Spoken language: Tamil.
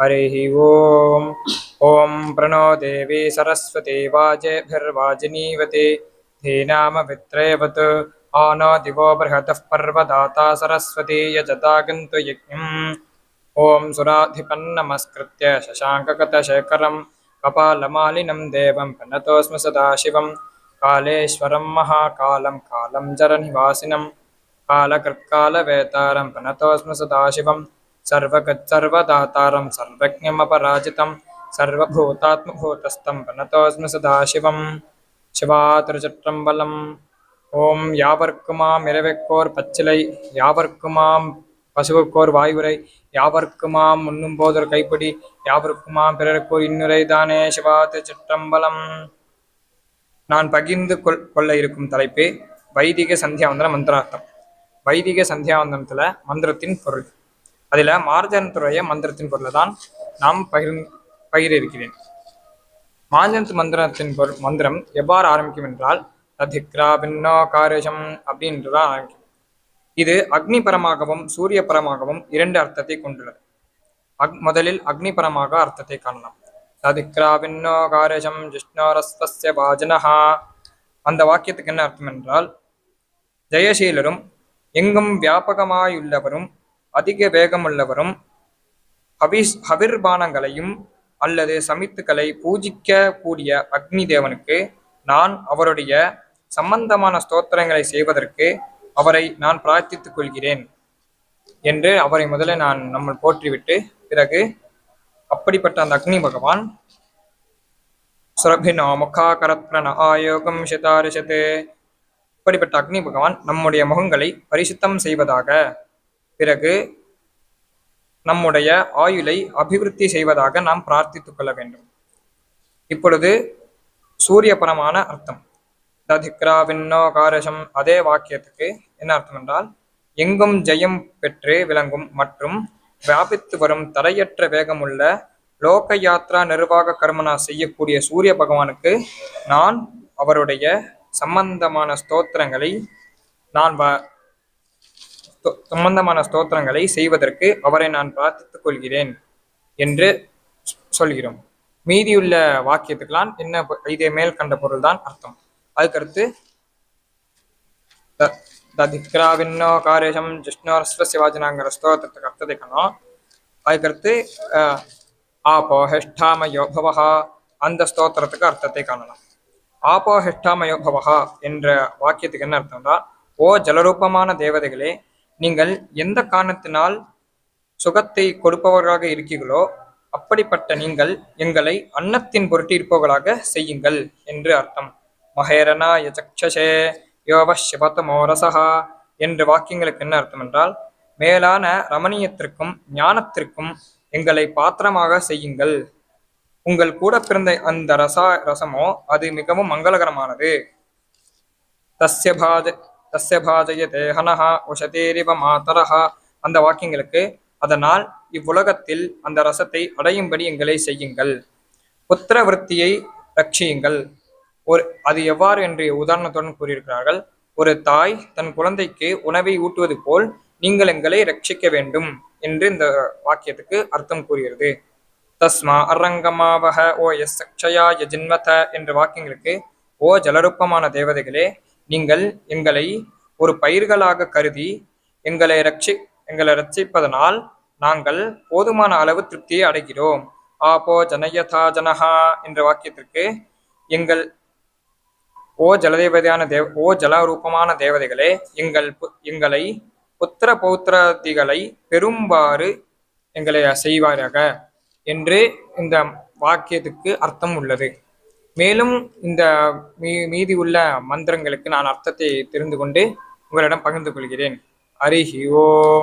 हरिः ओम्। ॐ प्रणो देवी सरस्वती वाजेभिर्वाजिनीवती धीनामभित्रैवत् आनो दिवो बृहतः पर्वदाता सरस्वती यजतागन्तु यज्ञम्। ॐ सुराधिपन्नमस्कृत्य शशाङ्कगतशेखरं कपालमालिनं देवं प्रणतोऽस्मि सदाशिवं कालेश्वरं महाकालं कालं जरनिवासिनं कालकृत्कालवेतारं प्रणतोऽस्मि सदाशिवं सर्वगत्सर्वदातारं सर्वज्ञमपराजितं सर्वभूतात्मभूतस्थं प्रणतोऽस्मि सदाशिवं शिवातिरुचित्रம்பலம். ஓம் யாவர்க்குமாம் இரவைக்கோர் பச்சிலை யாவர்க்குமாம் பசுவுக்கோர் வாயுரை யாவர்க்குமாம் உண்ணும் போதொரு கைப்பிடி யாவர்க்குமாம் பிறருக்கோர் இன்னுரை தானே. சிவாதிருச்சிற்றம்பலம். நான் பகிர்ந்து கொள்ள இருக்கும் தலைப்பே வைதிக சந்தியாவந்தன மந்திரார்த்தம். வைதிக சந்தியாவந்தனத்துல மந்திரத்தின் பொருள், அதுல மார்ஜனத்துடைய மந்திரத்தின் பொருளை தான் நாம் பகிர இருக்கிறேன். மார்ஜனத்து மந்திரத்தின் மந்திரம் எவ்வாறு ஆரம்பிக்கும் என்றால் ததிக்ராபின்னோ காரேஷம் அப்படின்றதான் ஆரம்பிக்கும். இது அக்னி பரமாகவும் சூரிய பரமாகவும் இரண்டு அர்த்தத்தை கொண்டுள்ளது. முதலில் அக்னி பரமாக அர்த்தத்தை காணலாம். ததிக்ராபின்னோ காரேஷம் ஜிஷ்ணோரஸ்வஸ்ய வாஜனஹா. அந்த வாக்கியத்துக்கு என்ன அர்த்தம் என்றால் ஜெயசீலரும் எங்கும் வியாபகமாயுள்ளவரும் அதிக வேகமுள்ளவரும் ஹவிர்பானங்களையும் அல்லது சமித்துக்களை பூஜிக்க கூடிய அக்னி தேவனுக்கு நான் அவருடைய சம்பந்தமான ஸ்தோத்திரங்களை செய்வதற்கு அவரை நான் பிரார்த்தித்துக் கொள்கிறேன் என்று அவரை முதல்ல நம்ம போற்றிவிட்டு பிறகு அப்படிப்பட்ட அந்த அக்னி பகவான் சுரபினோ முகாகரத்ரண ஆயோகம் சிதாரிஷத்து, இப்படிப்பட்ட அக்னி பகவான் நம்முடைய முகங்களை பரிசுத்தம் செய்வதாக, பிறகு நம்முடைய ஆயுளை அபிவிருத்தி செய்வதாக நாம் பிரார்த்தித்துக் கொள்ள வேண்டும். இப்பொழுது சூரிய பரமான அர்த்தம் ததிக்ராபின்னோ காரஷம். அதே வாக்கியத்துக்கு என்ன அர்த்தம் என்றால் எங்கும் ஜெயம் பெற்று விளங்கும் மற்றும் வியாபித்து வரும் தடையற்ற வேகமுள்ள லோக யாத்ரா நிர்வாக கர்மனா செய்யக்கூடிய சூரிய பகவானுக்கு நான் அவருடைய சம்பந்தமான ஸ்தோத்திரங்களை செய்வதற்கு அவரை நான் பிரார்த்தித்துக் கொள்கிறேன் என்று சொல்கிறோம். மீதியுள்ள வாக்கியத்துக்கெல்லாம் என்ன இதே மேல் கண்ட பொருள் தான் அர்த்தம். அதுக்கடுத்து ததிக்ராவின்னோ காரேஷம் ஜிஷ்ணோரஸ்வஸ்ய வாஜனாங்கிற ஸ்தோத்திரத்துக்கு அர்த்தத்தை காணோம். அதுக்கடுத்து ஆபோஹெஷ்டாமயோ பவஹா அந்த ஸ்தோத்திரத்துக்கு அர்த்தத்தை காணலாம். ஆபோஹெஷ்டாமயோ பவஹா என்ற வாக்கியத்துக்கு என்ன அர்த்தம்னா, ஓ ஜலரூபமான தேவதைகளே, நீங்கள் எந்த காரணத்தினால் சுகத்தை கொடுப்பவர்களாக இருக்கீர்களோ அப்படிப்பட்ட நீங்கள் எங்களை அன்னத்தின் பொருட்டு இருப்பவர்களாக செய்யுங்கள் என்று அர்த்தம். மகேரணா யசக்ஷே யோவசிவதமோரசா என்ற வாக்கியங்களுக்கு என்ன அர்த்தம் என்றால் மேலான ரமணீயத்திற்கும் ஞானத்திற்கும் எங்களை பாத்திரமாக செய்யுங்கள். உங்கள் கூட பிறந்த அந்த ரசமோ அது மிகவும் மங்களகரமானது. தஸ்ய பாஜய தேகனஹா உஷதேரிவ மாதரஹா அந்த வாக்கியங்களுக்கு அதனால் இவ்வுலகத்தில் அந்த ரசத்தை அடையும்படி எங்களை செய்யுங்கள். புத்திர விருத்தியை ரட்சியுங்கள். அது எவ்வாறு என்று உதாரணத்துடன் கூறியிருக்கிறார்கள். ஒரு தாய் தன் குழந்தைக்கு உணவை ஊட்டுவது போல் நீங்கள் எங்களை ரட்சிக்க வேண்டும் என்று இந்த வாக்கியத்துக்கு அர்த்தம் கூறுகிறது. தஸ்மா அரங்கமாவக ஓ எஸ் சக்ஷயா யஜின்வத என்ற வாக்கியங்களுக்கு ஓ ஜலரூபமான தேவதைகளே, நீங்கள் எங்களை ஒரு பயிர்களாக கருதி எங்களை ரட்சிப்பதனால் நாங்கள் போதுமான அளவு திருப்தியை அடைகிறோம். ஆபோ ஜனயதா ஜனஹா என்ற வாக்கியத்திற்கு ஓ ஜலரூபமான தேவதைகளே, எங்களை புத்திர பௌத்திராதிகளை பெரும்பாறு எங்களை செய்வாராக என்று இந்த வாக்கியத்துக்கு அர்த்தம் உள்ளது. மேலும் இந்த மீதி உள்ள மந்திரங்களுக்கு நான் அர்த்தத்தை தெரிந்து கொண்டு உங்களிடம் பகிர்ந்து கொள்கிறேன். ஹரிஹி ஓம்.